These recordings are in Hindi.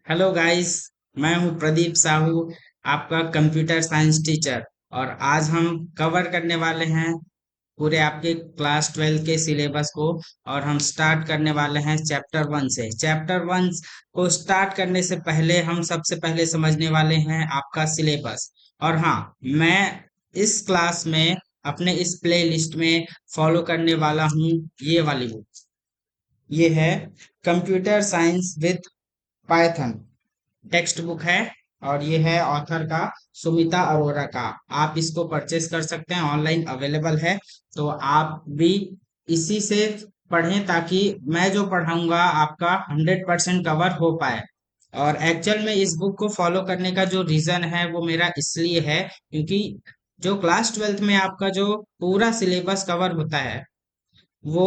Hello guys. मैं हूं प्रदीप साहू, आपका कंप्यूटर साइंस टीचर। और आज हम कवर करने वाले हैं पूरे आपके क्लास 12 के सिलेबस को। और हम स्टार्ट करने वाले हैं चैप्टर 1 से। चैप्टर 1 को स्टार्ट करने से पहले हम सबसे पहले समझने वाले हैं आपका सिलेबस। और हाँ, मैं इस क्लास में अपने इस प्ले लिस्ट में फॉलो करने वाला हूँ ये वाली बुक। ये है computer science with Python text book है। और ये है ऑथर का सुमिता अरोरा का। आप इसको परचेस कर सकते हैं, ऑनलाइन अवेलेबल है। तो आप भी इसी से पढ़ें ताकि मैं जो पढ़ाऊंगा आपका 100% कवर हो पाए। और एक्चुअल में इस बुक को फॉलो करने का जो रीजन है वो मेरा इसलिए है क्योंकि जो क्लास 12th में आपका जो पूरा सिलेबस कवर होता है वो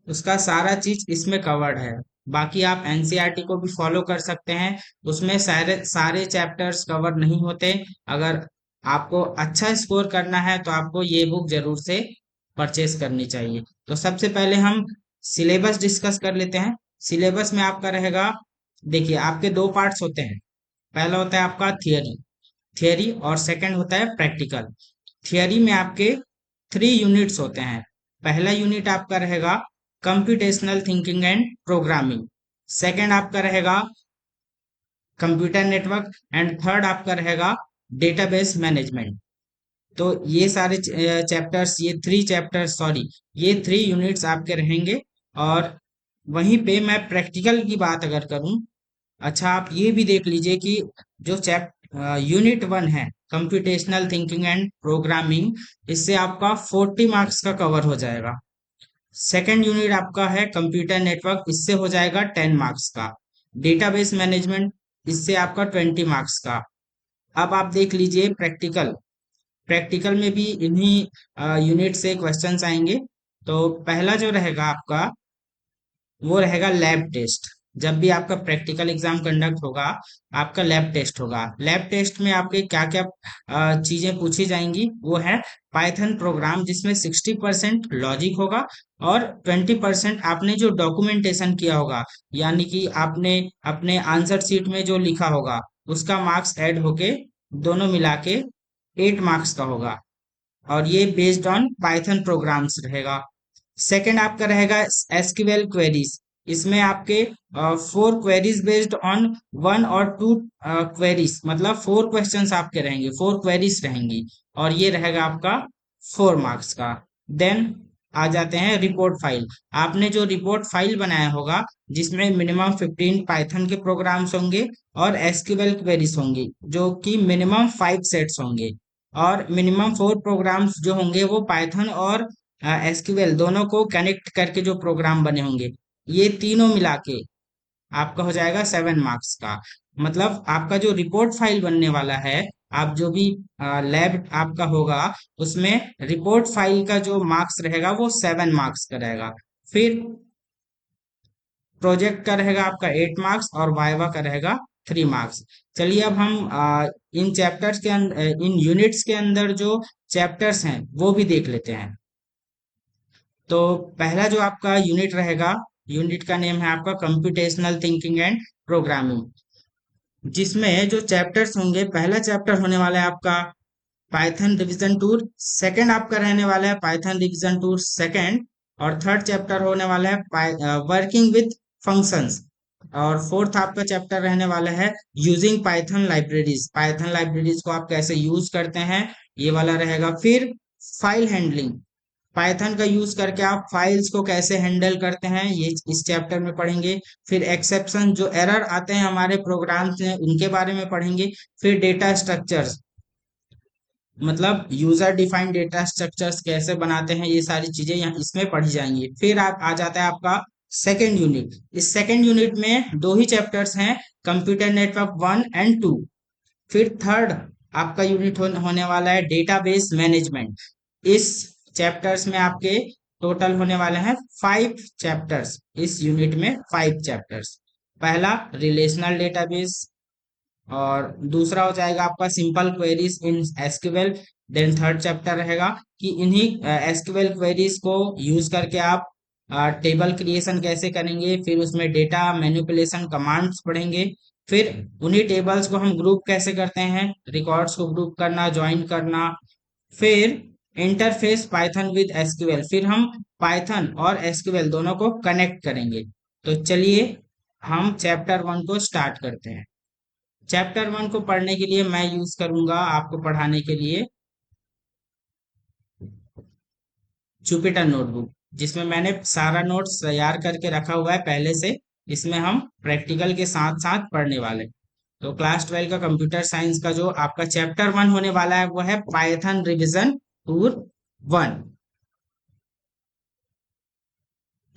उसका सारा चीज इसमें कवर्ड है। बाकी आप एनसीईआरटी को भी फॉलो कर सकते हैं, उसमें सारे सारे चैप्टर्स कवर नहीं होते। अगर आपको अच्छा स्कोर करना है तो आपको ये बुक जरूर से परचेस करनी चाहिए। तो सबसे पहले हम सिलेबस डिस्कस कर लेते हैं। सिलेबस में आपका रहेगा, देखिए आपके दो पार्ट्स होते हैं। पहला होता है आपका थियरी थियरी और सेकंड होता है प्रैक्टिकल। थियरी में आपके 3 यूनिट्स होते हैं। पहला यूनिट आपका रहेगा computational thinking and programming. Second आपका रहेगा कंप्यूटर नेटवर्क एंड थर्ड आपका रहेगा डेटाबेस मैनेजमेंट। तो ये सारे चैप्टर्स, ये 3 यूनिट्स आपके रहेंगे। और वहीं पे मैं प्रैक्टिकल की बात अगर करूं, अच्छा आप ये भी देख लीजिए कि जो चैप यूनिट 1 है कंप्यूटेशनल थिंकिंग एंड प्रोग्रामिंग, इससे आपका 40 मार्क्स का कवर हो जाएगा। सेकेंड यूनिट आपका है कंप्यूटर नेटवर्क, इससे हो जाएगा 10 मार्क्स का। डेटाबेस मैनेजमेंट, इससे आपका 20 मार्क्स का। अब आप देख लीजिए प्रैक्टिकल। प्रैक्टिकल में भी इन्हीं यूनिट से क्वेश्चंस आएंगे। तो पहला जो रहेगा आपका वो रहेगा लैब टेस्ट। जब भी आपका प्रैक्टिकल एग्जाम कंडक्ट होगा, आपका लैब टेस्ट होगा। लैब टेस्ट में आपके क्या क्या चीजें पूछी जाएंगी, वो है पाइथन प्रोग्राम जिसमें 60% लॉजिक होगा और 20% आपने जो डॉक्यूमेंटेशन किया होगा, यानी कि आपने अपने आंसर शीट में जो लिखा होगा उसका मार्क्स ऐड होके दोनों मिला के 8 मार्क्स का होगा। और ये बेस्ड ऑन पाइथन प्रोग्राम्स रहेगा। सेकंड आपका रहेगा एसक्यूएल क्वेरीज। इसमें आपके 4 क्वेरीज बेस्ड ऑन 1 और 2 क्वेरीज, मतलब 4 क्वेश्चंस आपके रहेंगे, 4 क्वेरीज रहेंगी। और ये रहेगा आपका 4 मार्क्स का। देन आ जाते हैं रिपोर्ट फाइल। आपने जो रिपोर्ट फाइल बनाया होगा जिसमें मिनिमम 15 पाइथन के प्रोग्राम्स होंगे और एसक्यूएल क्वेरीज होंगी जो कि मिनिमम 5 सेट्स होंगे। और मिनिमम 4 प्रोग्राम्स जो होंगे वो पाइथन और एसक्यूएल दोनों को कनेक्ट करके जो प्रोग्राम बने होंगे, ये तीनों मिला के आपका हो जाएगा 7 मार्क्स का। मतलब आपका जो रिपोर्ट फाइल बनने वाला है, आप जो भी लैब आपका होगा उसमें रिपोर्ट फाइल का जो मार्क्स रहेगा वो 7 मार्क्स का रहेगा। फिर प्रोजेक्ट का रहेगा आपका 8 मार्क्स और वाइवा का रहेगा 3 मार्क्स। चलिए अब हम इन चैप्टर्स के इन यूनिट्स के अंदर जो चैप्टर्स हैं वो भी देख लेते हैं। तो पहला जो आपका यूनिट रहेगा, यूनिट का नेम है आपका कंप्यूटेशनल थिंकिंग एंड प्रोग्रामिंग, जिसमें जो चैप्टर्स होंगे, पहला चैप्टर होने वाला है आपका पाइथन रिवीजन टूर। सेकंड आपका रहने वाला है पाइथन रिवीजन टूर सेकंड। और थर्ड चैप्टर होने वाला है वर्किंग विथ फंक्शंस। और फोर्थ आपका चैप्टर रहने वाला है यूजिंग पाइथन लाइब्रेरीज को आप कैसे यूज करते हैं, ये वाला रहेगा। फिर फाइल हैंडलिंग, पाइथन का यूज करके आप फाइल्स को कैसे हैंडल करते हैं, ये इस चैप्टर में पढ़ेंगे। फिर एक्सेप्शन, जो एरर आते हैं हमारे प्रोग्राम्स में उनके बारे में पढ़ेंगे। फिर डेटा स्ट्रक्चर्स, मतलब यूजर डिफाइंड डेटा स्ट्रक्चर्स कैसे बनाते हैं, ये सारी चीजें यहाँ इसमें पढ़ी जाएंगी। फिर आप आ जाता है आपका सेकेंड यूनिट। इस सेकेंड यूनिट में दो ही चैप्टर्स हैं, कंप्यूटर नेटवर्क 1 एंड 2। फिर थर्ड आपका यूनिट होने वाला है डेटाबेस मैनेजमेंट। इस चैप्टर्स में आपके टोटल होने वाले हैं 5 चैप्टर्स। इस यूनिट में 5 चैप्टर्स। पहला रिलेशनल डेटाबेस, और दूसरा हो जाएगा आपका simple queries in SQL. Then third chapter रहेगा कि इन्हीं एसक्यूएल क्वेरीज को यूज करके आप टेबल क्रिएशन कैसे करेंगे। फिर उसमें डेटा मैनिपुलेशन कमांड्स पढ़ेंगे। फिर उन्हीं टेबल्स को हम ग्रुप कैसे करते हैं, रिकॉर्ड्स को ग्रुप करना, ज्वाइन करना। फिर इंटरफेस पाइथन विद एसक्यूएल, फिर हम पाइथन और एसक्यूएल दोनों को कनेक्ट करेंगे। तो चलिए हम चैप्टर 1 को स्टार्ट करते हैं। चैप्टर 1 को पढ़ने के लिए मैं यूज करूंगा आपको पढ़ाने के लिए जुपिटर नोटबुक, जिसमें मैंने सारा नोट्स तैयार करके रखा हुआ है पहले से। इसमें हम प्रैक्टिकल के साथ साथ पढ़ने वाले हैं। तो क्लास 12 का कंप्यूटर साइंस का जो आपका चैप्टर 1 होने वाला है वो है पाइथन रिवीजन टूर 1।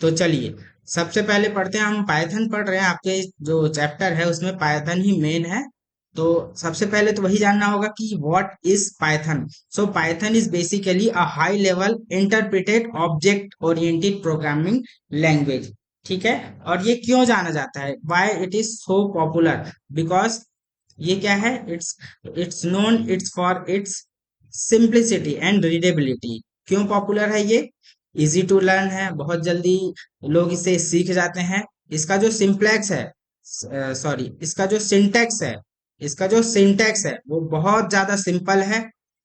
तो चलिए सबसे पहले पढ़ते हैं, हम पाइथन पढ़ रहे हैं, आपके जो चैप्टर है उसमें पाइथन ही मेन है। तो सबसे पहले तो वही जानना होगा कि what is Python. So Python is basically a high level interpreted object oriented programming language. ठीक है। और ये क्यों जाना जाता है, why it is so popular, because ये क्या है, it's it's known it's for its simplicity and readability. क्यों पॉपुलर है ये, इजी टू लर्न है, बहुत जल्दी लोग इसे सीख जाते हैं। इसका जो सिंप्लेक्स है, सॉरी इसका जो सिंटैक्स है, इसका जो सिंटैक्स है वो बहुत ज्यादा सिंपल है।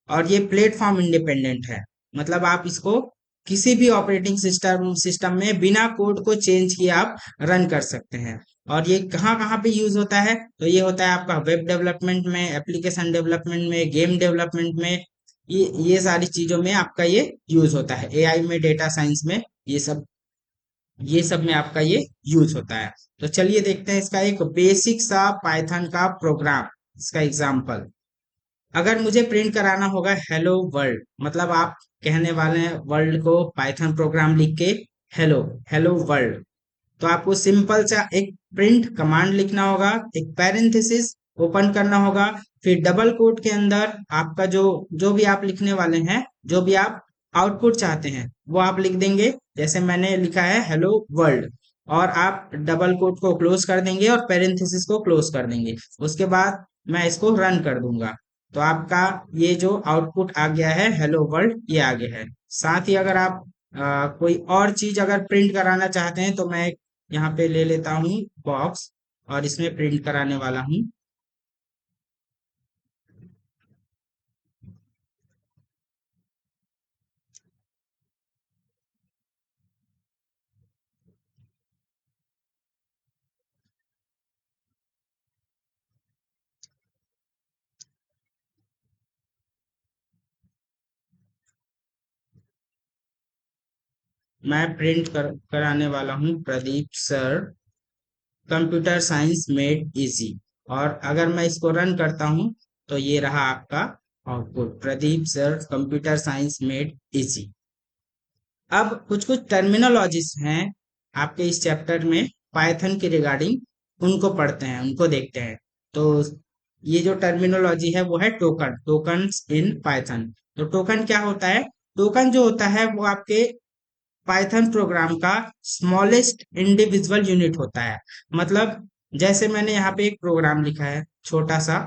और ये प्लेटफॉर्म इंडिपेंडेंट है, मतलब आप इसको किसी भी ऑपरेटिंग सिस्टम सिस्टम में बिना कोड को चेंज किए आप रन कर सकते हैं। और ये कहाँ कहाँ पे यूज होता है, तो ये होता है आपका वेब डेवलपमेंट में, एप्लीकेशन डेवलपमेंट में, गेम डेवलपमेंट में, ये सारी चीजों में आपका ये यूज होता है, एआई में, डेटा साइंस में, ये सब में आपका ये यूज होता है। तो चलिए देखते हैं इसका एक बेसिक सा पाइथन का प्रोग्राम, इसका एग्जांपल। अगर मुझे प्रिंट कराना होगा हेलो वर्ल्ड, मतलब आप कहने वाले हैं वर्ल्ड को पाइथन प्रोग्राम लिख के हेलो हेलो वर्ल्ड, तो आपको सिंपल सा एक प्रिंट कमांड लिखना होगा, एक पैरेंथेसिस ओपन करना होगा, फिर डबल कोट के अंदर आपका जो जो भी आप लिखने वाले हैं, जो भी आप आउटपुट चाहते हैं वो आप लिख देंगे। जैसे मैंने लिखा है हेलो वर्ल्ड, और आप डबल कोट को क्लोज कर देंगे और पैरेंथेसिस को क्लोज कर देंगे। उसके बाद मैं इसको रन कर दूंगा, तो आपका ये जो आउटपुट आ गया है हेलो वर्ल्ड, ये आ गया है। साथ ही अगर आप कोई और चीज अगर प्रिंट कराना चाहते हैं तो मैं यहाँ पे ले लेता हूँ बॉक्स, और इसमें प्रिंट कराने वाला हूँ। मैं प्रिंट कराने वाला हूँ Pradeep sir computer science made easy. और अगर मैं इसको रन करता हूँ तो ये रहा आपका output, Pradeep sir computer science made easy. अब कुछ कुछ टर्मिनोलॉजीज हैं आपके इस चैप्टर में पाइथन के रिगार्डिंग, उनको पढ़ते हैं, उनको देखते हैं। तो ये जो टर्मिनोलॉजी है वो है टोकन, टोकन्स इन पाइथन। तो टोकन क्या होता है, टोकन जो होता है वो आपके पाइथन प्रोग्राम का स्मॉलेस्ट इंडिविजुअल यूनिट होता है। मतलब जैसे मैंने यहाँ पे एक प्रोग्राम लिखा है छोटा सा,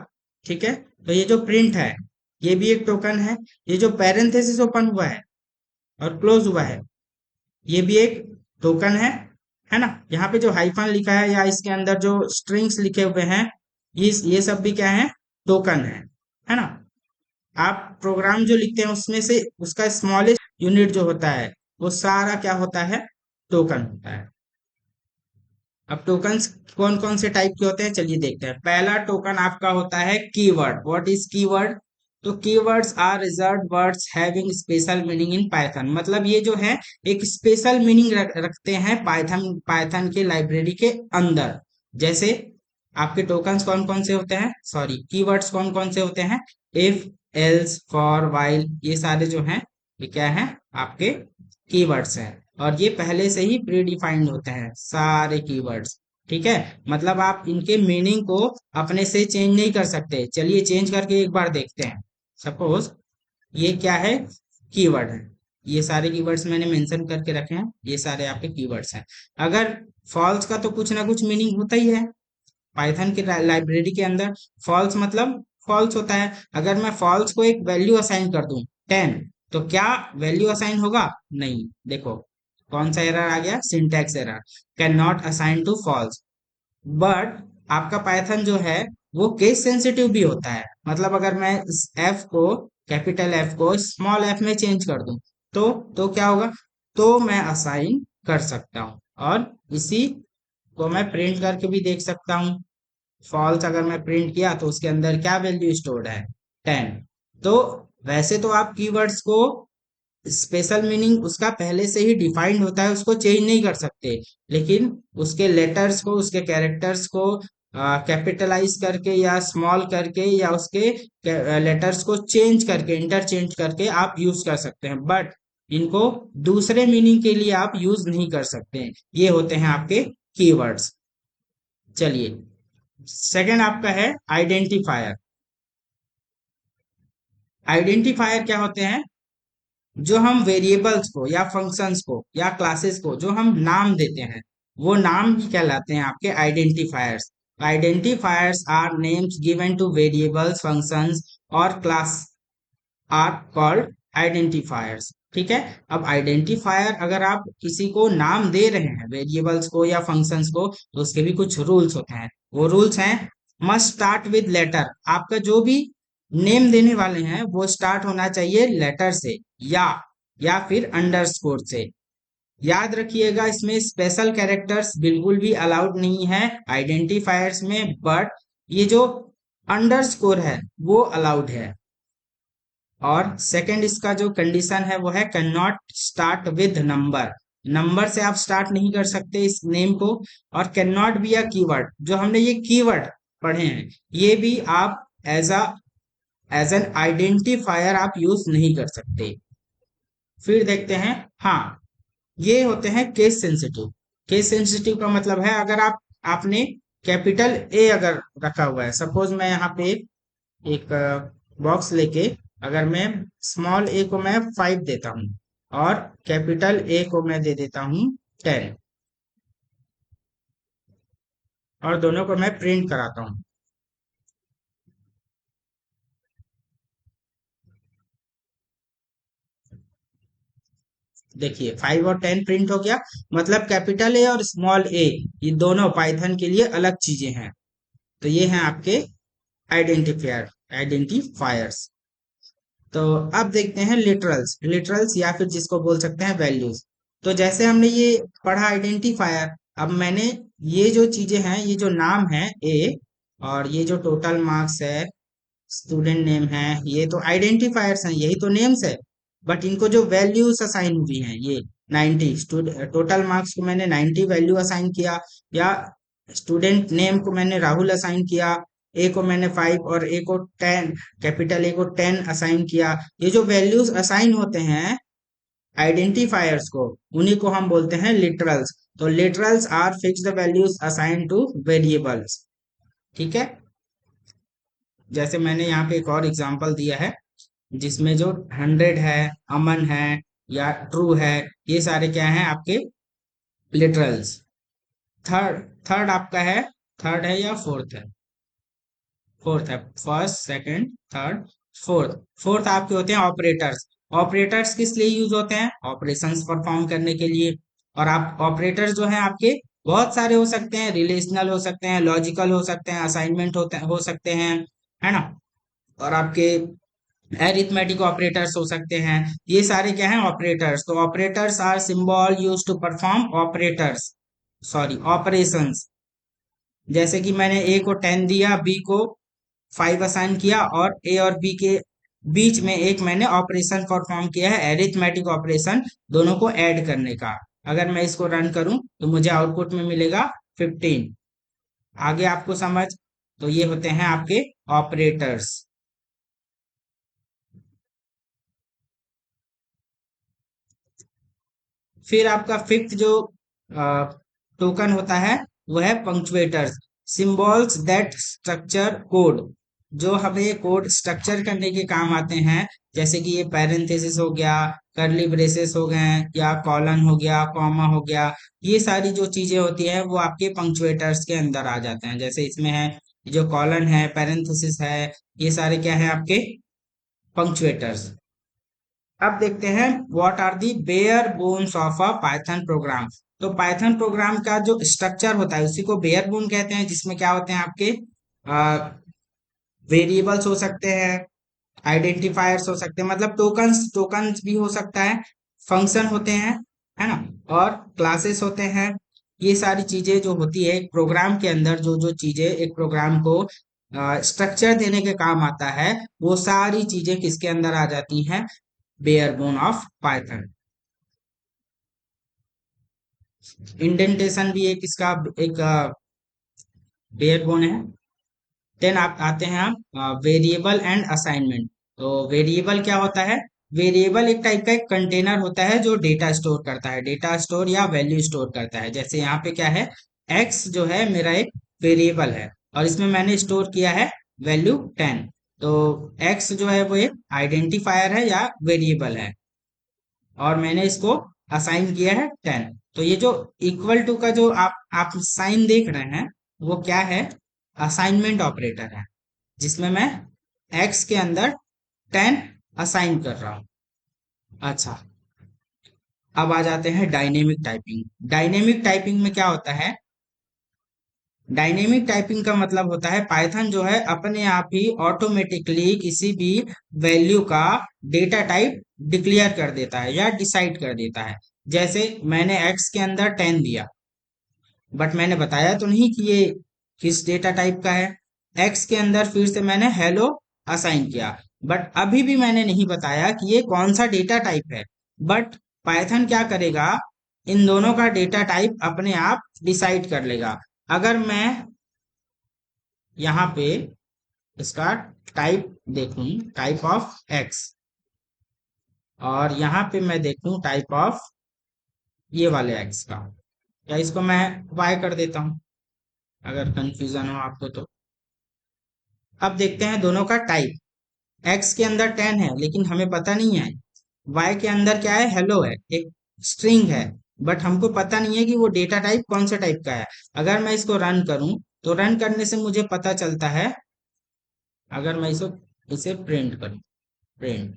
ठीक है, तो ये जो प्रिंट है ये भी एक टोकन है, ये जो पैरेंथेसिस ओपन हुआ है और क्लोज हुआ है ये भी एक टोकन है ना। यहाँ पे जो हाइफन लिखा है या इसके अंदर जो स्ट्रिंग्स लिखे हुए हैं, ये सब भी क्या है, टोकन है ना। आप प्रोग्राम जो लिखते हैं उसमें से उसका स्मॉलेस्ट यूनिट जो होता है वो सारा क्या होता है, टोकन होता है। अब टोकन्स कौन कौन से टाइप के होते हैं चलिए देखते हैं। पहला टोकन आपका होता है कीवर्ड। व्हाट इज कीवर्ड, तो keywords are reserved words having special meaning in Python. मतलब ये जो है एक स्पेशल मीनिंग रखते हैं पाइथन पाइथन के लाइब्रेरी के अंदर। जैसे आपके टोकन्स कौन कौन से होते हैं, सॉरी कीवर्ड्स कौन कौन से होते हैं, इफ, एल्स, फॉर, व्हाइल, ये सारे जो हैं ये क्या है, आपके कीवर्ड्स हैं। और ये पहले से ही प्री डिफाइंड होते हैं सारे कीवर्ड्स। ठीक है, मतलब आप इनके मीनिंग को अपने से चेंज नहीं कर सकते। चलिए चेंज करके एक बार देखते हैं। सपोज ये क्या है, कीवर्ड है, ये सारे कीवर्ड्स मैंने मेंशन करके रखे हैं, ये सारे आपके कीवर्ड्स हैं। अगर फॉल्स का तो कुछ ना कुछ मीनिंग होता ही है पाइथन की लाइब्रेरी के अंदर। फॉल्स मतलब फॉल्स होता है। अगर मैं फॉल्स को एक वैल्यू असाइन कर दूं 10, तो क्या वैल्यू असाइन होगा, नहीं। देखो कौन सा एरर आ गया, syntax error, can not assign to false. But आपका पाइथन जो है वो केस सेंसिटिव भी होता है। मतलब अगर मैं इस एफ को, कैपिटल एफ को स्मॉल एफ में चेंज कर दूं तो क्या होगा, तो मैं असाइन कर सकता हूं। और इसी को मैं प्रिंट करके भी देख सकता हूँ। फॉल्स अगर मैं प्रिंट किया तो उसके अंदर क्या वैल्यू स्टोर्ड है, 10। तो वैसे तो आप कीवर्ड्स को स्पेशल मीनिंग उसका पहले से ही डिफाइंड होता है, उसको चेंज नहीं कर सकते। लेकिन उसके लेटर्स को, उसके कैरेक्टर्स को कैपिटलाइज करके या स्मॉल करके या उसके लेटर्स को चेंज करके, इंटरचेंज करके आप यूज कर सकते हैं। बट इनको दूसरे मीनिंग के लिए आप यूज नहीं कर सकते हैं। ये होते हैं आपके कीवर्ड्स। चलिए, सेकंड आपका है आइडेंटिफायर। आइडेंटिफायर क्या होते हैं, जो हम वेरिएबल्स को या फंक्शंस को या क्लासेस को जो हम नाम देते हैं, वो नाम भी कहलाते हैं आपके identifiers. Identifiers are names given to variables, functions और क्लास आर कॉल्ड आइडेंटिफायर्स। ठीक है। अब आइडेंटिफायर अगर आप किसी को नाम दे रहे हैं, वेरिएबल्स को या फंक्शंस को, तो उसके भी कुछ रूल्स होते हैं। वो रूल्स हैं, मस्ट स्टार्ट विद लेटर। आपका जो भी नेम देने वाले हैं वो स्टार्ट होना चाहिए लेटर से या फिर अंडरस्कोर से। याद रखिएगा, इसमें स्पेशल कैरेक्टर्स बिल्कुल भी अलाउड नहीं है आइडेंटिफायर्स में, बट ये जो अंडरस्कोर है वो अलाउड है। और सेकंड इसका जो कंडीशन है वो है can not start with number. Number से आप स्टार्ट नहीं कर सकते इस नेम को। और can not be a keyword, जो हमने ये कीवर्ड पढ़े हैं, ये भी आप एज एन आइडेंटिफायर आप यूज नहीं कर सकते। फिर देखते हैं, हाँ, ये होते हैं केस सेंसिटिव। केस सेंसिटिव का मतलब है, अगर आपने कैपिटल ए अगर रखा हुआ है, सपोज मैं यहाँ पे एक बॉक्स लेके, अगर मैं स्मॉल ए को मैं 5 देता हूँ और कैपिटल ए को मैं दे देता हूँ 10, और दोनों को मैं प्रिंट कराता हूँ। देखिए 5 और 10 प्रिंट हो गया। मतलब कैपिटल ए और स्मॉल ए, ये दोनों पाइथन के लिए अलग चीजें हैं। तो ये हैं आपके आइडेंटिफायर्स। तो अब देखते हैं लिटरल्स। लिटरल्स या फिर जिसको बोल सकते हैं वैल्यूज। तो जैसे हमने ये पढ़ा आइडेंटिफायर, अब मैंने ये जो चीजें हैं, ये जो नाम है ए, और ये जो टोटल मार्क्स है, स्टूडेंट नेम है, ये तो आइडेंटिफायर्स हैं, यही तो नेम्स है। बट इनको जो वैल्यूज असाइन हुई हैं, ये 90, टोटल मार्क्स को मैंने 90 वैल्यू असाइन किया, या स्टूडेंट नेम को मैंने राहुल असाइन किया, ए को मैंने 5 और ए को 10, कैपिटल ए को 10 असाइन किया। ये जो वैल्यूज असाइन होते हैं आइडेंटिफायर्स को, उन्हीं को हम बोलते हैं लिटरल्स। तो literals are fixed values assign to variables. ठीक है। जैसे मैंने यहाँ पे एक और एग्जांपल दिया है, जिसमें जो 100 है, अमन है या ट्रू है, ये सारे क्या हैं आपके लिटरल्स। थर्ड थर्ड आपका है, थर्ड है या फोर्थ है, फोर्थ है। First, second, third, fourth. Fourth आपके होते हैं ऑपरेटर्स। ऑपरेटर्स किस लिए यूज होते हैं, ऑपरेशंस परफॉर्म करने के लिए। और आप ऑपरेटर्स जो हैं आपके बहुत सारे हो सकते हैं, रिलेशनल हो सकते हैं, लॉजिकल हो सकते हैं, असाइनमेंट हो सकते हैं, है ना। और आपके एरिथमेटिक ऑपरेटर्स हो सकते हैं। ये सारे क्या हैं, ऑपरेटर्स। तो operators are symbol use to perform operators, sorry operations. जैसे कि मैंने ए को 10 दिया, बी को 5 असाइन किया, और ए और बी के बीच में एक मैंने ऑपरेशन परफॉर्म किया है, एरिथमेटिक ऑपरेशन, दोनों को ऐड करने का। अगर मैं इसको रन करूं तो मुझे आउटपुट में मिलेगा 15। आगे आपको समझ। तो ये होते हैं आपके ऑपरेटर्स। फिर आपका फिफ्थ जो टोकन होता है वो है पंक्चुएटर्स, सिंबल्स दैट स्ट्रक्चर कोड, जो हमें कोड स्ट्रक्चर करने के काम आते हैं। जैसे कि ये पैरेंथेसिस हो गया, करली ब्रेसेस हो गए, या कॉलन हो गया, कॉमा हो गया, ये सारी जो चीजें होती है वो आपके पंक्चुएटर्स के अंदर आ जाते हैं। जैसे इसमें है जो कॉलन है, पैरेंथेसिस है, ये सारे क्या है आपके पंक्चुएटर्स। अब देखते हैं what are the bare bones of a Python program. तो पाइथन प्रोग्राम का जो स्ट्रक्चर होता है उसी को बेयर बोन कहते हैं, जिसमें क्या होते हैं आपके वेरिएबल्स हो सकते हैं, आइडेंटिफायर्स हो सकते हैं, मतलब टोकन्स टोकन्स भी हो सकता है, फंक्शन होते हैं, है ना, और क्लासेस होते हैं। ये सारी चीजें जो होती है एक प्रोग्राम के अंदर, जो जो चीजें एक प्रोग्राम को स्ट्रक्चर देने के काम आता है, वो सारी चीजें किसके अंदर आ जाती हैं? Bare bone of Python. Indentation भी एक इसका एक बेयर बोन है। देन आप आते हैं आप वेरिएबल एंड असाइनमेंट। तो वेरिएबल क्या होता है? वेरिएबल एक टाइप का एक कंटेनर होता है जो डेटा स्टोर करता है, डेटा स्टोर या वैल्यू स्टोर करता है। जैसे यहाँ पे क्या है, एक्स जो है मेरा एक वेरिएबल है, और इसमें मैंने स्टोर किया है वैल्यू 10। तो एक्स जो है वो एक आइडेंटिफायर है या वेरिएबल है, और मैंने इसको असाइन किया है 10। तो ये जो इक्वल टू का जो आप साइन देख रहे हैं, वो क्या है? असाइनमेंट ऑपरेटर है, जिसमें मैं x के अंदर 10 असाइन कर रहा हूं। अच्छा, अब आ जाते हैं डायनेमिक टाइपिंग। डायनेमिक टाइपिंग में क्या होता है? डायनेमिक टाइपिंग का मतलब होता है पाइथन जो है अपने आप ही ऑटोमेटिकली किसी भी वैल्यू का डेटा टाइप डिक्लेयर कर देता है या डिसाइड कर देता है। जैसे मैंने x के अंदर 10 दिया, बट मैंने बताया तो नहीं कि ये किस डेटा टाइप का है। एक्स के अंदर फिर से मैंने हेलो असाइन किया, बट अभी भी मैंने नहीं बताया कि ये कौन सा डेटा टाइप है। बट पाइथन क्या करेगा? इन दोनों का डेटा टाइप अपने आप डिसाइड कर लेगा। अगर मैं यहाँ पे इसका टाइप देखूं, टाइप ऑफ एक्स, और यहाँ पे मैं देखूं टाइप ऑफ ये वाले एक्स का, या इसको मैं वाई कर देता हूं अगर कंफ्यूजन हो आपको तो। अब देखते हैं दोनों का टाइप। एक्स के अंदर 10 है, लेकिन हमें पता नहीं है। वाई के अंदर क्या है? हेलो है, एक स्ट्रिंग है, बट हमको पता नहीं है कि वो डेटा टाइप कौन सा टाइप का है। अगर मैं इसको रन करूं, तो रन करने से मुझे पता चलता है। अगर मैं इसको इसे प्रिंट करूं, प्रिंट,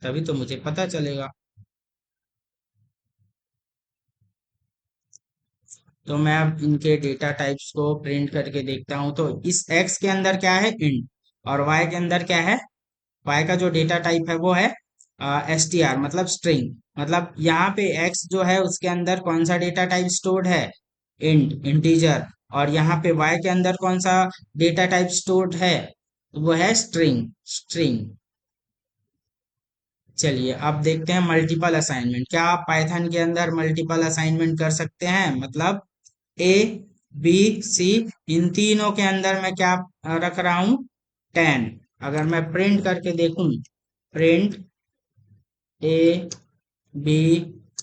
तभी तो मुझे पता चलेगा। तो मैं अब इनके डेटा टाइप्स को प्रिंट करके देखता हूं। तो इस एक्स के अंदर क्या है? इंट। और वाई के अंदर क्या है? वाई का जो डेटा टाइप है वो है str, मतलब स्ट्रिंग। मतलब यहाँ पे x जो है उसके अंदर कौन सा डेटा टाइप स्टोर्ड है? Int, integer. और यहाँ पे y के अंदर कौन सा डेटा टाइप स्टोर्ड है? वो है स्ट्रिंग, स्ट्रिंग। चलिए अब देखते हैं मल्टीपल असाइनमेंट। क्या आप पाइथन के अंदर मल्टीपल असाइनमेंट कर सकते हैं? मतलब ए, बी, सी, इन तीनों के अंदर मैं क्या रख रहा हूं? 10। अगर मैं प्रिंट करके देखूं, प्रिंट ए, बी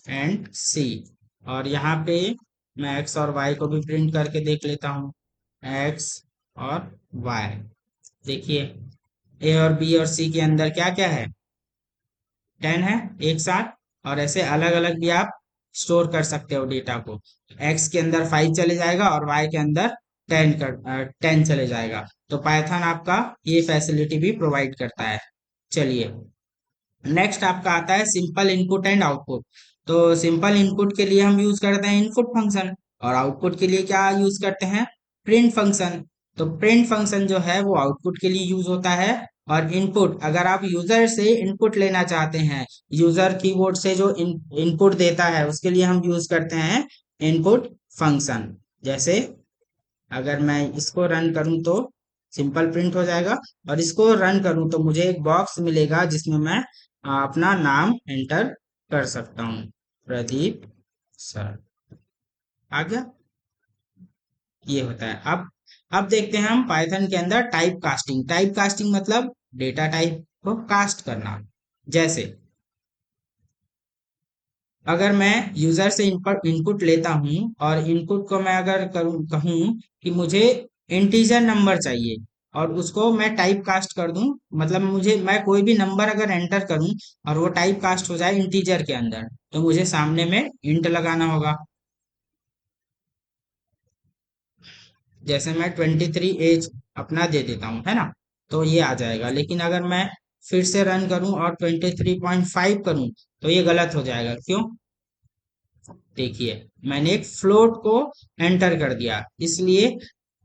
एंड सी, और यहाँ पे मैं एक्स और वाई को भी प्रिंट करके देख लेता हूँ, एक्स और वाई। देखिए, ए और बी और सी के अंदर क्या क्या है? 10 है एक साथ। और ऐसे अलग अलग भी आप स्टोर कर सकते हो डेटा को। एक्स के अंदर 5 चले जाएगा और वाई के अंदर 10 चले जाएगा। तो पाइथन आपका ये फैसिलिटी भी प्रोवाइड करता है। चलिए, नेक्स्ट आपका आता है सिंपल इनपुट एंड आउटपुट। तो सिंपल इनपुट के लिए हम यूज करते हैं इनपुट फंक्शन, और आउटपुट के लिए क्या यूज करते हैं? Print function. तो प्रिंट फंक्शन जो है वो आउटपुट के लिए यूज होता है। और इनपुट, अगर आप यूजर से इनपुट लेना चाहते हैं, यूजर कीबोर्ड से जो इनपुट देता है, उसके लिए हम यूज करते हैं इनपुट फंक्शन। जैसे अगर मैं इसको रन करूं तो सिंपल प्रिंट हो जाएगा, और इसको रन करूं तो मुझे एक बॉक्स मिलेगा जिसमें मैं अपना नाम एंटर कर सकता हूं, प्रदीप सर। आ गया? ये होता है। अब देखते हैं हम पाइथन के अंदर टाइप कास्टिंग। टाइप कास्टिंग मतलब डेटा टाइप को कास्ट करना। जैसे अगर मैं यूजर से इनपुट लेता हूं, और इनपुट को मैं अगर करूं कहूं कि मुझे इंटीजर नंबर चाहिए, और उसको मैं टाइप कास्ट कर दूं, मतलब मुझे, मैं कोई भी नंबर अगर एंटर करूं और वो टाइप कास्ट हो जाए इंटीजर के अंदर, तो मुझे सामने में इंट लगाना होगा। जैसे मैं 23 एज अपना दे देता हूँ, है ना, तो ये आ जाएगा। लेकिन अगर मैं फिर से रन करूं और 23.5 करूं तो ये गलत हो जाएगा। क्यों? देखिए, मैंने एक फ्लोट को एंटर कर दिया, इसलिए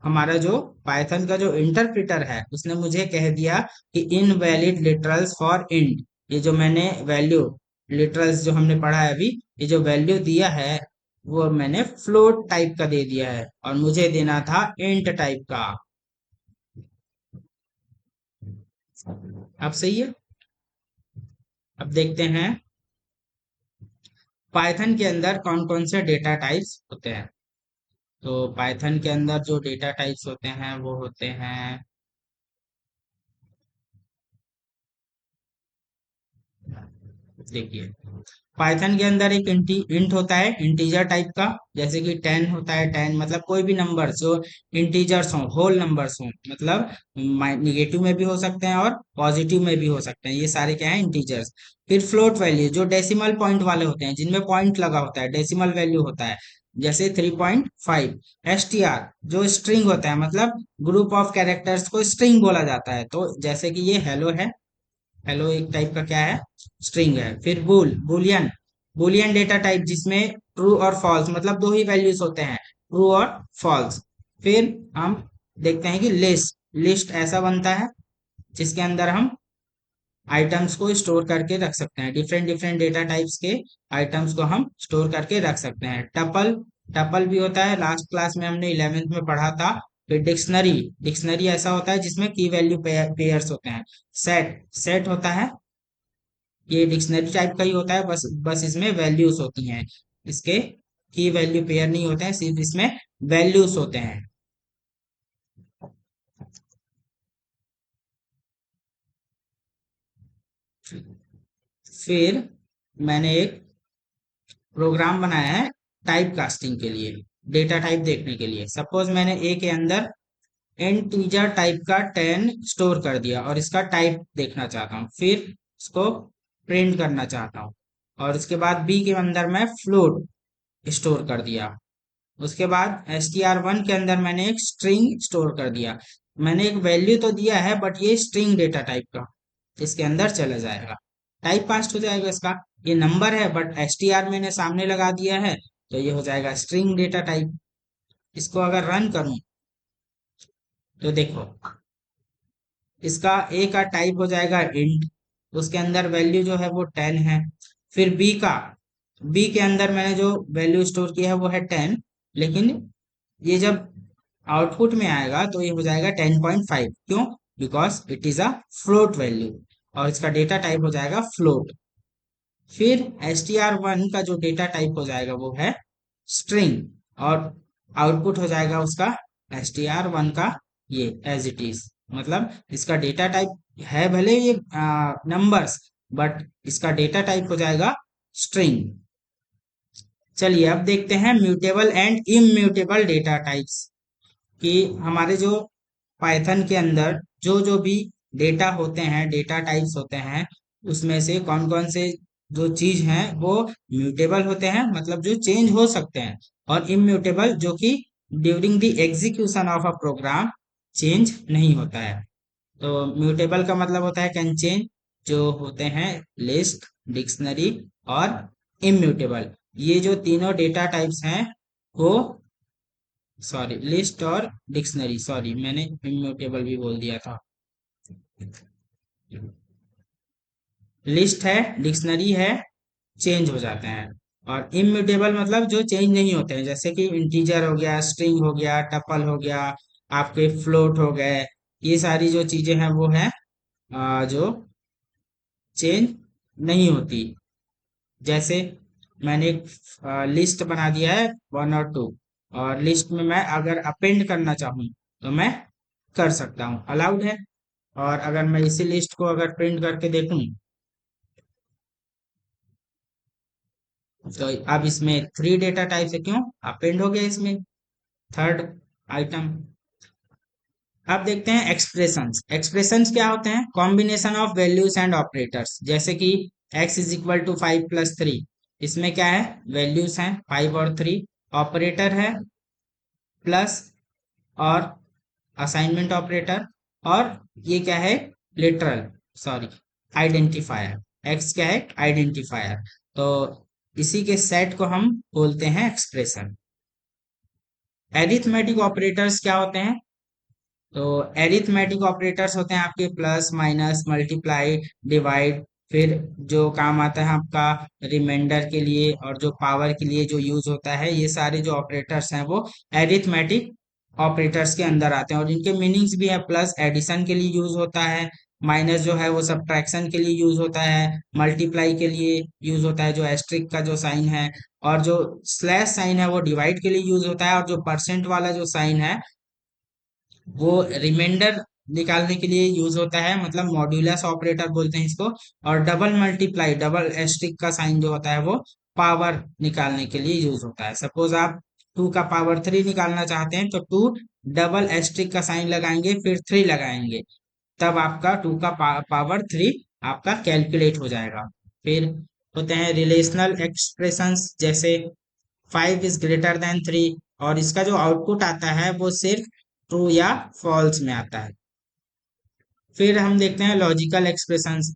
हमारा जो पाइथन का जो इंटरप्रेटर है उसने मुझे कह दिया कि इनवैलिड लिटरल्स फॉर इंट। ये जो मैंने वैल्यू, लिटरल्स जो हमने पढ़ा है अभी, ये जो वैल्यू दिया है वो मैंने फ्लोट टाइप का दे दिया है और मुझे देना था इंट टाइप का। अब सही है। अब देखते हैं पाइथन के अंदर कौन कौन से डेटा टाइप्स होते हैं। तो पाइथन के अंदर जो डेटा टाइप्स होते हैं वो होते हैं, देखिए, पाइथन के अंदर एक इंट होता है इंटीजर टाइप का, जैसे कि 10 होता है। 10 मतलब कोई भी नंबर जो इंटीजर्स हो, होल नंबर्स हो, मतलब निगेटिव में भी हो सकते हैं और पॉजिटिव में भी हो सकते हैं, ये सारे क्या है, इंटीजर्स। फिर फ्लोट वैल्यू जो डेसिमल पॉइंट वाले होते हैं, जिनमें पॉइंट लगा होता है, डेसिमल वैल्यू होता है, जैसे 3.5। एसटीआर जो स्ट्रिंग होता है, मतलब ग्रुप ऑफ कैरेक्टर्स को स्ट्रिंग बोला जाता है, तो जैसे कि ये हेलो है, हेलो एक टाइप का क्या है, स्ट्रिंग है। फिर बुलियन, बुलियन डेटा टाइप जिसमें ट्रू और फॉल्स मतलब दो ही वैल्यूज होते हैं, ट्रू और फॉल्स। फिर हम देखते हैं कि लिस्ट, लिस्ट ऐसा बनता है जिसके अंदर हम आइटम्स को स्टोर करके रख सकते हैं, डिफरेंट डिफरेंट डेटा टाइप्स के आइटम्स को हम स्टोर करके रख सकते हैं। टपल, टपल भी होता है, लास्ट क्लास में हमने 11th में पढ़ा था। फिर डिक्शनरी, डिक्शनरी ऐसा होता है जिसमें की वैल्यू पेयर्स होते हैं। सेट, सेट होता है, ये डिक्शनरी टाइप का ही होता है, बस बस इसमें वैल्यूज होती हैं, इसके की वैल्यू पेयर नहीं होते हैं, सिर्फ इसमें वैल्यूज होते हैं। फिर मैंने एक प्रोग्राम बनाया है टाइप कास्टिंग के लिए, डेटा टाइप देखने के लिए। सपोज मैंने ए के अंदर इंटीजर टाइप का 10 स्टोर कर दिया और इसका टाइप देखना चाहता हूँ, फिर इसको प्रिंट करना चाहता हूँ। और उसके बाद बी के अंदर मैं फ्लोट स्टोर कर दिया। उसके बाद str1 के अंदर मैंने एक स्ट्रिंग स्टोर कर दिया। मैंने एक वैल्यू तो दिया है बट ये स्ट्रिंग डेटा टाइप का इसके अंदर चला जाएगा, टाइप पास्ट हो जाएगा इसका। ये नंबर है बट str मैंने सामने लगा दिया है, तो ये हो जाएगा स्ट्रिंग डेटा टाइप। इसको अगर रन करूं तो देखो, इसका ए का टाइप हो जाएगा इंट, उसके अंदर वैल्यू जो है वो 10 है। फिर बी का, बी के अंदर मैंने जो वैल्यू स्टोर किया है वो है 10, लेकिन ये जब आउटपुट में आएगा तो ये हो जाएगा 10.5। क्यों? Because it is a float value और इसका डेटा टाइप हो जाएगा फ्लोट। फिर str1 का जो डेटा टाइप हो जाएगा वो है स्ट्रिंग और आउटपुट हो जाएगा उसका str1 का ये एज इट इज, मतलब इसका डेटा टाइप है भले ये नंबर्स, बट इसका डेटा टाइप हो जाएगा स्ट्रिंग। चलिए अब देखते हैं mutable and immutable data types, कि हमारे जो पाइथन के अंदर जो जो भी डेटा होते हैं, डेटा टाइप्स होते हैं, उसमें से कौन कौन से जो चीज हैं वो म्यूटेबल होते हैं, मतलब जो चेंज हो सकते हैं, और इम्यूटेबल जो कि during the execution of a program change नहीं होता है। तो म्यूटेबल का मतलब होता है कैन चेंज, जो होते हैं लिस्ट, डिक्शनरी और इम्यूटेबल। ये जो तीनों डेटा टाइप्स हैं वो, सॉरी, लिस्ट और डिक्शनरी, सॉरी मैंने इम्यूटेबल भी बोल दिया था। लिस्ट है, डिक्शनरी है, चेंज हो जाते हैं। और इम्यूटेबल मतलब जो चेंज नहीं होते हैं, जैसे कि इंटीजर हो गया, स्ट्रिंग हो गया, टपल हो गया, आपके फ्लोट हो गए, ये सारी जो चीजें हैं वो है जो चेंज नहीं होती। जैसे मैंने एक लिस्ट बना दिया है 1 और 2, और लिस्ट में मैं अगर अपेंड करना चाहूँ तो मैं कर सकता हूँ, अलाउड है। और अगर मैं इसी लिस्ट को अगर प्रिंट करके देखूं तो अब इसमें 3 डेटा टाइप है, क्यों? अपेंड हो गया इसमें थर्ड आइटम। अब देखते हैं एक्सप्रेशंस। एक्सप्रेशंस क्या होते हैं? Combination of values and operators, जैसे कि x इज इक्वल टू 5 + 3, इसमें क्या है, वैल्यूज हैं 5 और 3, ऑपरेटर है प्लस और असाइनमेंट ऑपरेटर, और ये क्या है, लिटरल, सॉरी, आइडेंटिफायर। एक्स क्या है? आइडेंटिफायर। तो इसी के सेट को हम बोलते हैं एक्सप्रेशन। एरिथमेटिक ऑपरेटर्स क्या होते हैं? तो एरिथमेटिक ऑपरेटर्स होते हैं आपके प्लस, माइनस, मल्टीप्लाई, डिवाइड। फिर जो काम आता है आपका रिमाइंडर के लिए और जो पावर के लिए जो यूज होता है, ये सारे जो ऑपरेटर्स हैं वो एरिथमेटिक ऑपरेटर्स के अंदर आते हैं। और इनके मीनिंग्स भी है, प्लस एडिशन के लिए यूज होता है, माइनस जो है वो सब्ट्रैक्शन के लिए यूज होता है, मल्टीप्लाई के लिए यूज होता है जो एस्ट्रिक का जो साइन है, और जो स्लैश साइन है वो डिवाइड के लिए यूज होता है, और जो परसेंट वाला जो साइन है वो रिमाइंडर निकालने के लिए यूज होता है, मतलब मॉड्यूलस ऑपरेटर बोलते हैं इसको। और डबल मल्टीप्लाई, डबल एस्ट्रिक का साइन जो होता है वो पावर निकालने के लिए यूज होता है। सपोज आप 2 का पावर 3 निकालना चाहते हैं तो 2 डबल एस्ट्रिक का साइन लगाएंगे, फिर 3 लगाएंगे, तब आपका 2 का पावर 3 आपका कैलकुलेट हो जाएगा। फिर होते हैं रिलेशनल एक्सप्रेशंस, जैसे 5 इज ग्रेटर देन 3, और इसका जो आउटपुट आता है वो सिर्फ ट्रू या फॉल्स में आता है। फिर हम देखते हैं लॉजिकल एक्सप्रेशंस।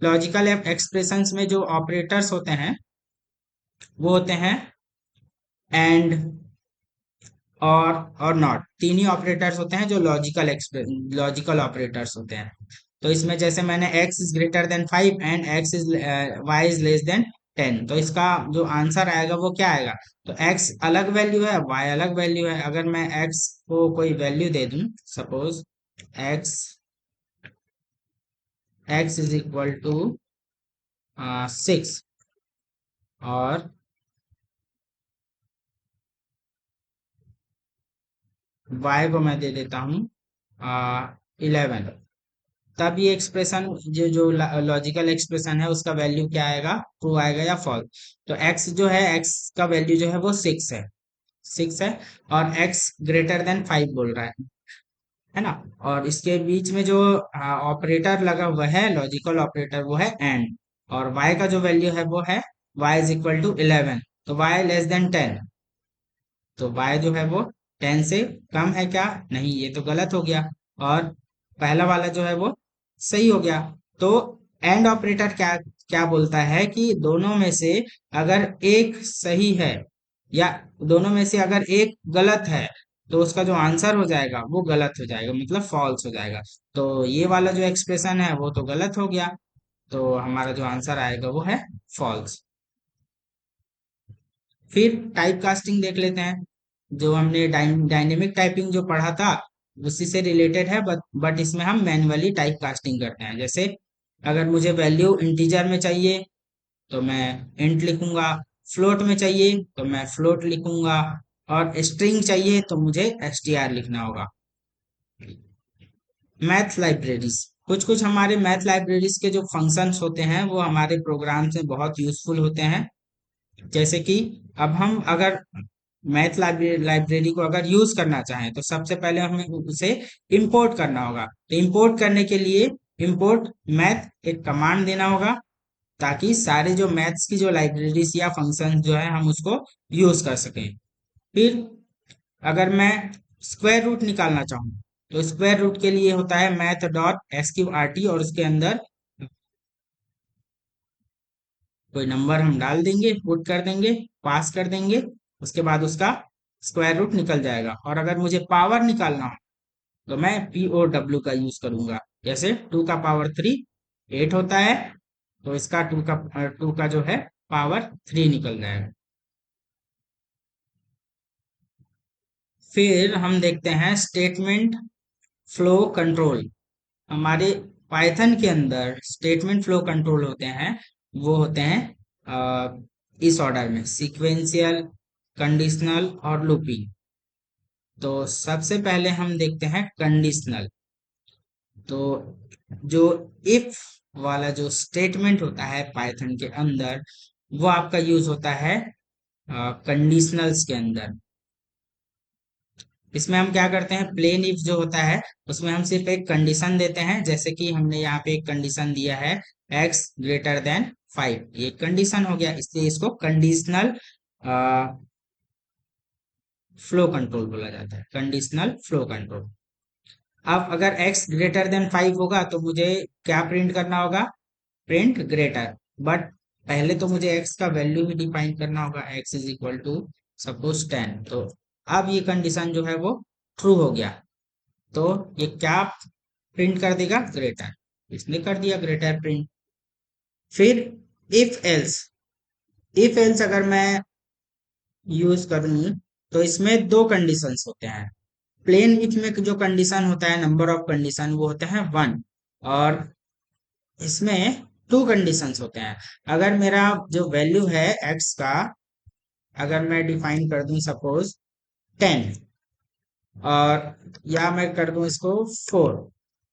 लॉजिकल एक्सप्रेशंस में जो ऑपरेटर्स होते हैं वो होते हैं एंड, और नॉट। तीन ही ऑपरेटर्स होते हैं जो लॉजिकल ऑपरेटर्स होते हैं। तो इसमें जैसे मैंने x is greater than 5 and y is less than 10, तो इसका जो आंसर आएगा वो क्या आएगा? तो x अलग वैल्यू है, y अलग वैल्यू है। अगर मैं x को कोई वैल्यू दे दूं, suppose x x is equal to 6, और y को मैं दे देता हूँ 11, तब ये एक्सप्रेशन, जो जो लॉजिकल एक्सप्रेशन है उसका वैल्यू क्या आएगा? ट्रू आएगा या फॉल्स? तो x जो है, x का वैल्यू जो है वो 6 है, और x ग्रेटर देन 5 बोल रहा है ना। और इसके बीच में जो ऑपरेटर लगा हुआ है, लॉजिकल ऑपरेटर, वो है एंड। और y का जो वैल्यू है वो है y इज इक्वल टू 11, तो y <10। तो y जो है वो 10 से कम है क्या? नहीं, ये तो गलत हो गया। और पहला वाला जो है वो सही हो गया। तो एंड ऑपरेटर क्या क्या बोलता है कि दोनों में से अगर एक सही है, या दोनों में से अगर एक गलत है, तो उसका जो आंसर हो जाएगा वो गलत हो जाएगा, मतलब फॉल्स हो जाएगा। तो ये वाला जो एक्सप्रेशन है वो तो गलत हो गया, तो हमारा जो आंसर आएगा वो है फॉल्स। फिर टाइप कास्टिंग देख लेते हैं। जो हमने डायनेमिक टाइपिंग जो पढ़ा था उसी से रिलेटेड है, बट इसमें हम मैन्युअली टाइप कास्टिंग करते हैं। जैसे अगर मुझे वैल्यू इंटीजर में चाहिए तो मैं इंट लिखूंगा, फ्लोट में चाहिए तो मैं फ्लोट लिखूंगा, और स्ट्रिंग चाहिए तो मुझे str लिखना होगा। मैथ लाइब्रेरीज, कुछ कुछ हमारे मैथ लाइब्रेरीज के जो फंक्शंस होते हैं वो हमारे प्रोग्राम्स में बहुत यूजफुल होते हैं। जैसे कि अब हम अगर मैथ लाइब्रेरी को अगर यूज करना चाहें तो सबसे पहले हमें उसे इंपोर्ट करना होगा। तो इंपोर्ट करने के लिए इंपोर्ट मैथ एक कमांड देना होगा, ताकि सारे जो मैथ्स की जो लाइब्रेरीज या फंक्शन जो है हम उसको यूज कर सकें। फिर अगर मैं स्क्वायर रूट निकालना चाहूँ तो स्क्वायर रूट के लिए होता है math.sqrt, और उसके अंदर कोई नंबर हम डाल देंगे, पुट कर देंगे, पास कर देंगे, उसके बाद उसका स्क्वायर रूट निकल जाएगा। और अगर मुझे पावर निकालना हो तो मैं POW का यूज करूंगा। जैसे 2 का पावर 3 8 होता है, तो इसका टू का जो है पावर 3 निकल जाएगा। फिर हम देखते हैं स्टेटमेंट फ्लो कंट्रोल। हमारे पाइथन के अंदर स्टेटमेंट फ्लो कंट्रोल होते हैं, वो होते हैं इस ऑर्डर में: सीक्वेंशियल, कंडीशनल और लूपिंग। तो सबसे पहले हम देखते हैं कंडीशनल। तो जो इफ वाला जो स्टेटमेंट होता है पाइथन के अंदर, वो आपका यूज होता है कंडीशनल्स के अंदर। इसमें हम क्या करते हैं, प्लेन इफ जो होता है उसमें हम सिर्फ एक कंडीशन देते हैं। जैसे कि हमने यहाँ पे एक कंडीशन दिया है x<5, ये कंडीशन हो गया, इसलिए इसको कंडीशनल फ्लो कंट्रोल बोला जाता है, कंडीशनल फ्लो कंट्रोल। अब अगर x<5 होगा तो मुझे क्या प्रिंट करना होगा? Print greater. बट पहले तो मुझे x का वैल्यू ही डिफाइन करना होगा, x is equal to suppose 10। तो अब ये कंडीशन जो है वो ट्रू हो गया, तो ये क्या प्रिंट कर देगा, ग्रेटर। इसने कर दिया ग्रेटर प्रिंट। फिर इफ एल्स अगर मैं यूज करूं तो इसमें दो कंडीशंस होते हैं। प्लेन इफ में जो कंडीशन होता है, नंबर ऑफ कंडीशन वो होते हैं 1, और इसमें टू कंडीशंस होते हैं। अगर मेरा जो वैल्यू है एक्स का, अगर मैं डिफाइन कर दूं सपोज 10, और या मैं कर दूं इसको 4,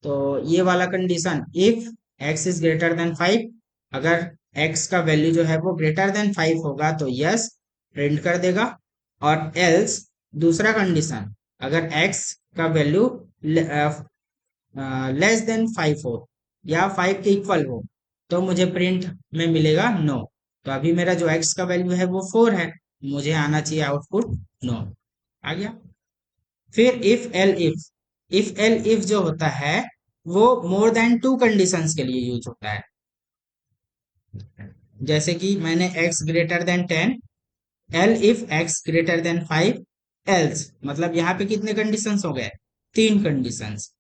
तो ये वाला condition if x is greater than 5, अगर एक्स का वैल्यू जो है वो ग्रेटर देन 5 होगा तो यस प्रिंट कर देगा। और एल्स दूसरा कंडीशन, अगर एक्स का वैल्यू लेस देन 5 हो या 5 के इक्वल हो तो मुझे प्रिंट में मिलेगा नो। तो अभी मेरा जो एक्स का वैल्यू है वो 4 है, मुझे आना चाहिए आउटपुट नो। आ गया। फिर इफ एल इफ जो होता है वो मोर देन टू कंडीशंस के लिए यूज होता है। जैसे कि मैंने x greater than 10, L if x greater than 5, else मतलब यहाँ पे कितने कंडीशंस हो गए, तीन कंडीशंस।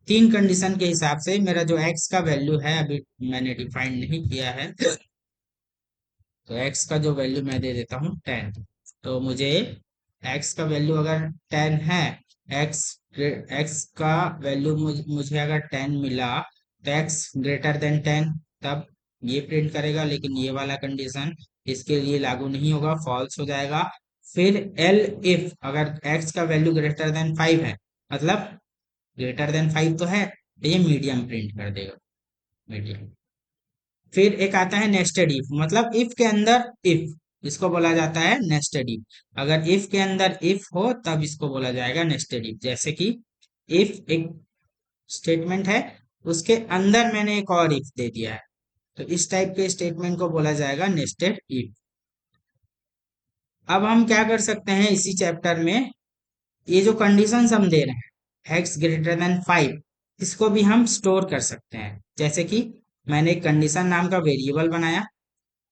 तीन कंडीशन के हिसाब से मेरा जो x का वैल्यू है, अभी मैंने डिफाइन नहीं किया है, तो x का जो वैल्यू मैं दे देता हूँ 10। तो मुझे x का वैल्यू अगर 10 है, x x का वैल्यू मुझे अगर 10 मिला तो x ग्रेटर देन 10, तब ये प्रिंट करेगा। लेकिन ये वाला कंडीशन इसके लिए लागू नहीं होगा, फॉल्स हो जाएगा। फिर एल इफ अगर x का वैल्यू ग्रेटर देन 5 है, मतलब ग्रेटर देन 5 तो है, तो ये मीडियम प्रिंट कर देगा, मीडियम। फिर एक आता है नेस्टेड इफ, मतलब इफ के अंदर इफ, इसको बोला जाता है नेस्टेड इफ। अगर इफ के अंदर इफ हो तब इसको बोला जाएगा नेस्टेड इफ। जैसे कि इफ एक स्टेटमेंट है, उसके अंदर मैंने एक और इफ दे दिया है, तो इस टाइप के स्टेटमेंट को बोला जाएगा नेस्टेड इफ। अब हम क्या कर सकते हैं इसी चैप्टर में, ये जो कंडीशंस हम दे रहे हैं एक्स ग्रेटर देन 5, इसको भी हम स्टोर कर सकते हैं। जैसे कि मैंने एक कंडीशन नाम का वेरिएबल बनाया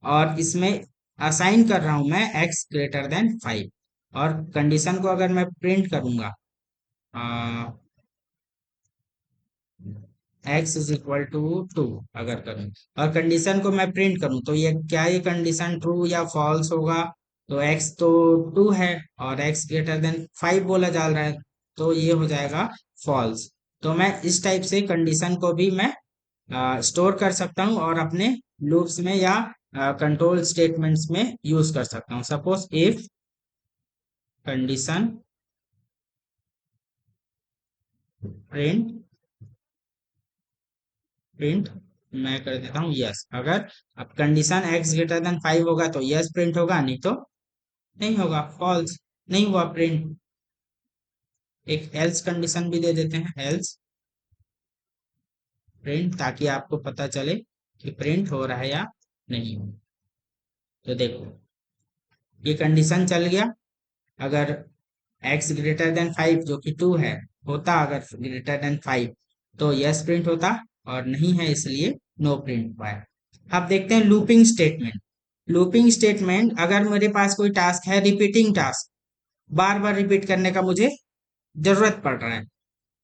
और इसमें असाइन कर रहा हूं मैं x ग्रेटर देन 5, और कंडीशन को अगर मैं प्रिंट करूंगा x इज इक्वल टू 2 अगर करूं, और कंडीशन को मैं प्रिंट करूं तो ये क्या, ये कंडीशन ट्रू या फॉल्स होगा। तो x तो 2 है और x ग्रेटर देन 5 बोला जा रहा है, तो ये हो जाएगा फॉल्स। तो मैं इस टाइप से कंडीशन को भी मैं स्टोर कर सकता हूँ और अपने लूप्स में या कंट्रोल स्टेटमेंट्स में यूज कर सकता हूँ। Suppose if condition print print मैं कर देता हूँ यस, अगर अब कंडीशन x ग्रेटर देन 5 होगा तो यस प्रिंट होगा, नहीं तो नहीं होगा, फॉल्स, नहीं हुआ प्रिंट। एक एल्स कंडीशन भी दे देते हैं, एल्स प्रिंट, ताकि आपको पता चले कि प्रिंट हो रहा है या नहीं हो। तो देखो ये कंडीशन चल गया, अगर x ग्रेटर देन 5 जो कि 2 है होता, अगर ग्रेटर देन 5 तो यस प्रिंट होता, और नहीं है इसलिए नो प्रिंट हुआ है। अब देखते हैं लूपिंग स्टेटमेंट। लूपिंग स्टेटमेंट, अगर मेरे पास कोई टास्क है, रिपीटिंग टास्क, बार बार रिपीट करने का मुझे जरूरत पड़ रहा है,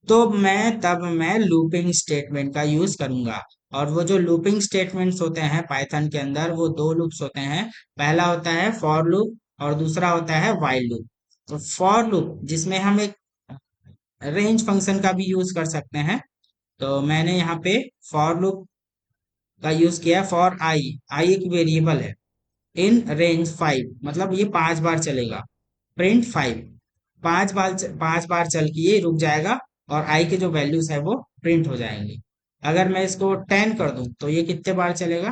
तो मैं लूपिंग स्टेटमेंट का यूज करूंगा। और वो जो लूपिंग स्टेटमेंट्स होते हैं पाइथन के अंदर, वो दो लूप्स होते हैं। पहला होता है फॉर लूप और दूसरा होता है व्हाइल लूप। तो फॉर लूप जिसमें हम एक रेंज फंक्शन का भी यूज कर सकते हैं, तो मैंने यहाँ पे फॉर लूप का यूज किया है। फॉर आई एक वेरिएबल है, इन रेंज 5, मतलब ये 5 बार चलेगा, प्रिंट 5, 5 बार 5 बार चल के ये रुक जाएगा और आई के जो वैल्यूज है वो प्रिंट हो जाएंगे। अगर मैं इसको 10 कर दूं तो ये कितने बार चलेगा,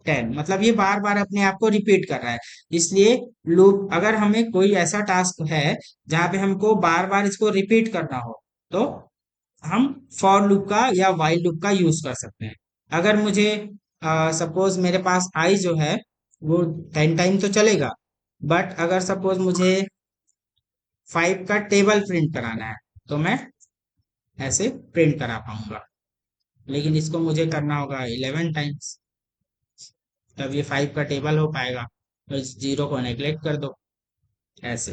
10, मतलब ये बार बार अपने आप को रिपीट कर रहा है। इसलिए लूप, अगर हमें कोई ऐसा टास्क है जहां पे हमको बार बार इसको रिपीट करना हो, तो हम फॉर लूप का या व्हाइल लूप का यूज कर सकते हैं। अगर मुझे सपोज मेरे पास आई जो है वो 10 टाइम तो चलेगा, बट अगर सपोज मुझे 5 का टेबल प्रिंट कराना है, तो मैं ऐसे प्रिंट करा पाऊंगा। लेकिन इसको मुझे करना होगा 11 टाइम्स, तब ये 5 का टेबल हो पाएगा। तो इस जीरो को नेग्लेक्ट कर दो ऐसे।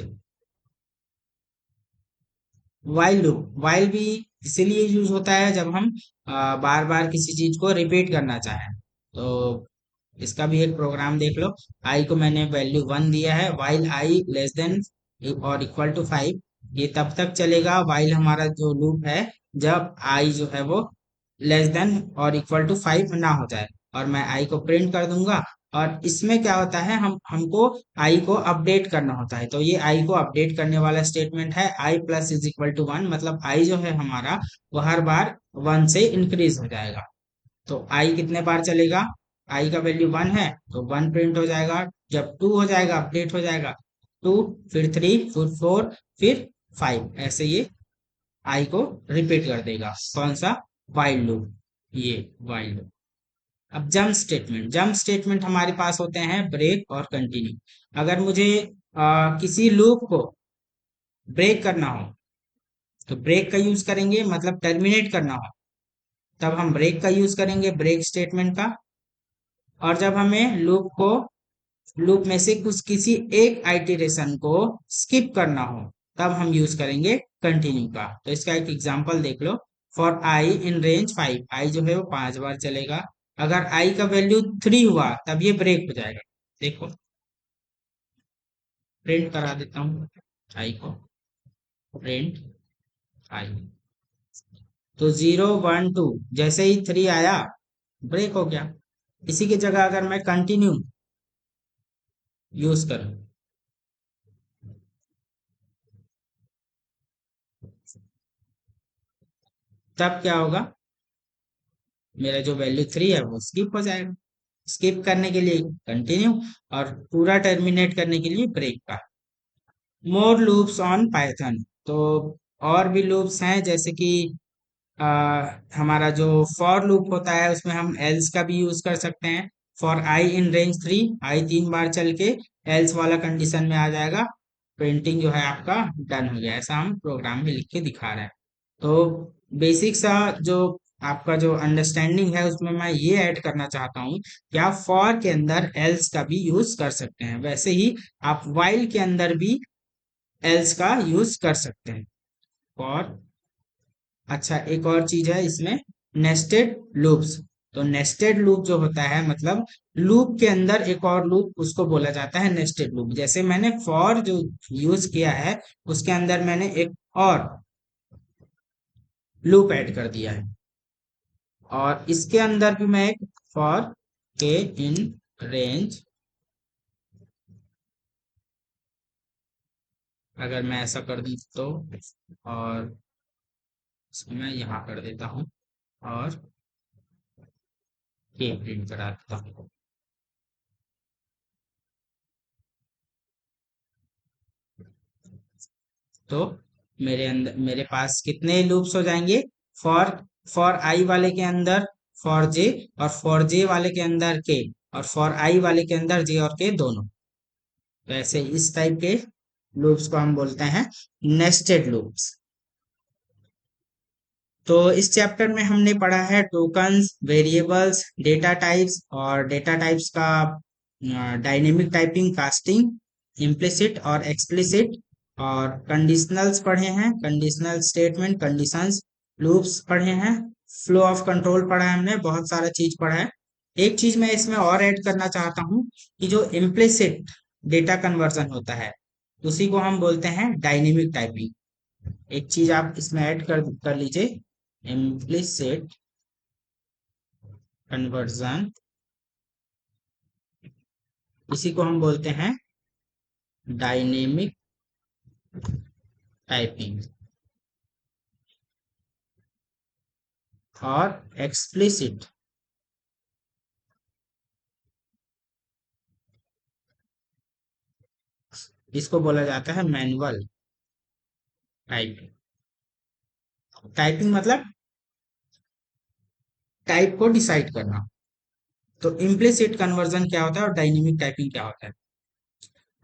वाइल लूप, वाइल भी इसीलिए यूज होता है जब हम बार बार किसी चीज को रिपीट करना चाहें। तो इसका भी एक प्रोग्राम देख लो। आई को मैंने वैल्यू 1 दिया है, वाइल आई लेस देन और इक्वल टू 5। ये तब तक चलेगा वाइल हमारा जो लूप है, जब आई जो है वो लेस देन और इक्वल टू 5 ना हो जाए, और मैं आई को प्रिंट कर दूंगा। और इसमें क्या होता है, हमको आई को अपडेट करना होता है। तो ये आई को अपडेट करने वाला स्टेटमेंट है। आई प्लस इज इक्वल टू 1, मतलब आई जो है हमारा वो हर बार 1 से इंक्रीज हो जाएगा। तो आई कितने बार चलेगा, आई का वैल्यू 1 है तो 1 प्रिंट हो जाएगा। जब 2 हो जाएगा अपडेट हो जाएगा 2, फिर 3, फिर 4, फिर 5, ऐसे ये आई को रिपीट कर देगा। कौन सा, वाइल लूप, ये वाइल लूप। अब जंप स्टेटमेंट हमारे पास होते हैं ब्रेक और कंटिन्यू। अगर मुझे किसी लूप को ब्रेक करना हो तो ब्रेक का यूज करेंगे, मतलब टर्मिनेट करना हो तब हम ब्रेक का यूज करेंगे, ब्रेक स्टेटमेंट का। और जब हमें लूप में से कुछ किसी एक आइटरेशन को स्किप करना हो तब हम यूज करेंगे कंटिन्यू का। तो इसका एक एग्जांपल देख लो। फॉर आई इन रेंज 5, आई जो है वो 5 बार चलेगा। अगर आई का वैल्यू 3 हुआ तब ये ब्रेक हो जाएगा। देखो, प्रिंट करा देता हूँ आई को, प्रिंट आई। तो 0, 1, 2, जैसे ही 3 आया ब्रेक हो गया। इसी की जगह अगर मैं कंटिन्यू यूज करूं तब क्या होगा, मेरा जो वैल्यू 3 है वो स्किप हो जाएगा। स्किप करने के लिए कंटिन्यू, और पूरा टर्मिनेट करने के लिए ब्रेक का। मोर लूप्स ऑन पाइथन, तो और भी लूप्स हैं, जैसे कि आ, हमारा जो फॉर लूप होता है उसमें हम एल्स का भी यूज कर सकते हैं। फॉर आई इन रेंज 3, आई 3 बार चल के एल्स वाला कंडीशन में आ जाएगा, प्रिंटिंग जो है आपका डन हो गया। ऐसा हम प्रोग्राम में लिख के दिखा रहे हैं। तो बेसिक सा जो आपका जो अंडरस्टैंडिंग है उसमें मैं ये ऐड करना चाहता हूँ कि आप फॉर के अंदर एल्स का भी यूज कर सकते हैं, वैसे ही आप वाइल के अंदर भी एल्स का यूज कर सकते हैं। और अच्छा, एक और चीज है इसमें, नेस्टेड लूप्स। तो नेस्टेड लूप जो होता है, मतलब लूप के अंदर एक और लूप, उसको बोला जाता है नेस्टेड लूप। जैसे मैंने फॉर जो यूज किया है उसके अंदर मैंने एक और लूप ऐड कर दिया है, और इसके अंदर भी मैं एक फॉर के इन रेंज, अगर मैं ऐसा कर दूं तो, और इसको मैं यहाँ कर देता हूँ और के प्रिंट करा देता हूँ। तो मेरे पास कितने लूप्स हो जाएंगे, फॉर फॉर आई वाले के अंदर फॉर जे, और फॉर जे वाले के अंदर के, और फॉर आई वाले के अंदर जे और के दोनों। तो ऐसे इस टाइप के लूप्स को हम बोलते हैं नेस्टेड लूप्स। तो इस चैप्टर में हमने पढ़ा है टोकन्स, वेरिएबल्स, डेटा टाइप्स, और डेटा टाइप्स का डायनेमिक टाइपिंग, कास्टिंग, इम्प्लिसिट और एक्सप्लिसिट, और कंडीशनल्स पढ़े हैं, कंडीशनल स्टेटमेंट, कंडीशंस, लूप्स पढ़े हैं, फ्लो ऑफ कंट्रोल पढ़ा है, हमने बहुत सारा चीज पढ़ा है। एक चीज मैं इसमें और ऐड करना चाहता हूँ कि जो इम्प्लिसिट डेटा कन्वर्जन होता है उसी को हम बोलते हैं डायनेमिक टाइपिंग। एक चीज आप इसमें ऐड कर लीजिए, इम्प्लिसिट कन्वर्जन, इसी को हम बोलते हैं डायनेमिक टाइपिंग। और एक्सप्लिसिट, इसको बोला जाता है मैनुअल टाइपिंग। टाइपिंग मतलब टाइप को डिसाइड करना। तो इम्प्लिसिट कन्वर्जन क्या होता है और डायनेमिक टाइपिंग क्या होता है।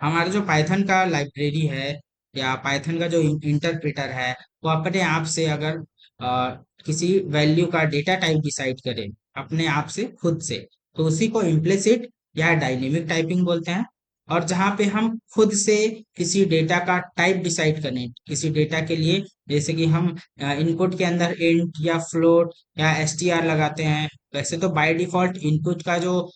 हमारा जो पाइथन का लाइब्रेरी है या पाइथन का जो इंटरप्रेटर है वो अपने आप से अगर किसी वैल्यू का डेटा टाइप डिसाइड करे अपने आप से खुद से, तो उसी को इम्प्लिसिट या डायनेमिक टाइपिंग बोलते हैं। और जहाँ पे हम खुद से किसी डेटा का टाइप डिसाइड करें किसी डेटा के लिए, जैसे कि हम इनपुट के अंदर इंट या फ्लोट या एसटीआर लगाते हैं। वैसे तो बाय डिफॉल्ट इनपुट का जो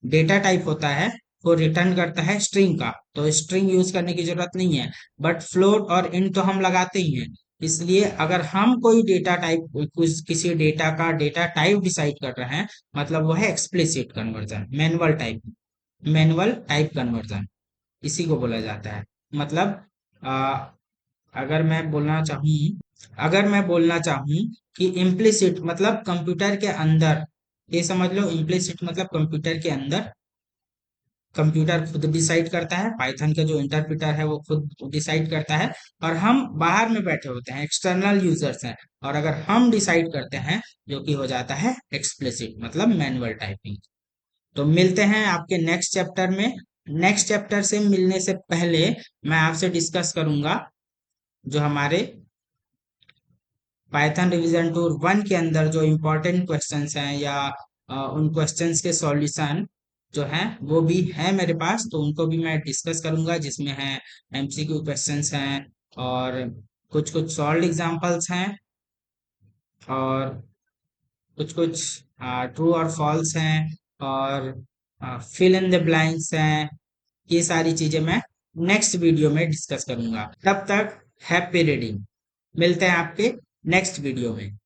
डेटा टाइप होता है वो रिटर्न करता है स्ट्रिंग का, तो स्ट्रिंग यूज करने की जरूरत नहीं है। बट फ्लोट और इंट तो हम लगाते ही हैं। इसलिए अगर हम कोई डेटा टाइप कुछ किसी डेटा का डेटा टाइप डिसाइड कर रहे हैं, मतलब वो है explicit conversion, manual type conversion, इसी को बोला जाता है। मतलब आ, अगर मैं बोलना चाहूँ अगर मैं बोलना चाहूँ कि इम्प्लिसिट मतलब कंप्यूटर के अंदर, ये समझ लो इम्प्लिसिट मतलब कंप्यूटर के अंदर कंप्यूटर खुद डिसाइड करता है, पाइथन का जो इंटरप्रेटर है वो खुद डिसाइड करता है, और हम बाहर में बैठे होते हैं, एक्सटर्नल यूजर्स हैं, और अगर हम डिसाइड करते हैं, जो कि हो जाता है एक्सप्लिसिट मतलब मैनुअल टाइपिंग। तो मिलते हैं आपके नेक्स्ट चैप्टर में। नेक्स्ट चैप्टर से मिलने से पहले मैं आपसे डिस्कस करूंगा जो हमारे पाइथन रिवीजन टूर 1 के अंदर जो इम्पोर्टेंट क्वेश्चंस हैं, या उन क्वेश्चंस के सॉल्यूशन जो हैं वो भी है मेरे पास, तो उनको भी मैं डिस्कस करूंगा, जिसमें है एमसीक्यू क्वेश्चंस हैं, और कुछ कुछ सॉल्व एग्जांपल्स हैं, और कुछ कुछ ट्रू और फॉल्स हैं, और फिल इन द ब्लैंक्स हैं। ये सारी चीजें मैं नेक्स्ट वीडियो में डिस्कस करूंगा। तब तक हैप्पी रीडिंग। मिलते हैं आपके नेक्स्ट वीडियो में।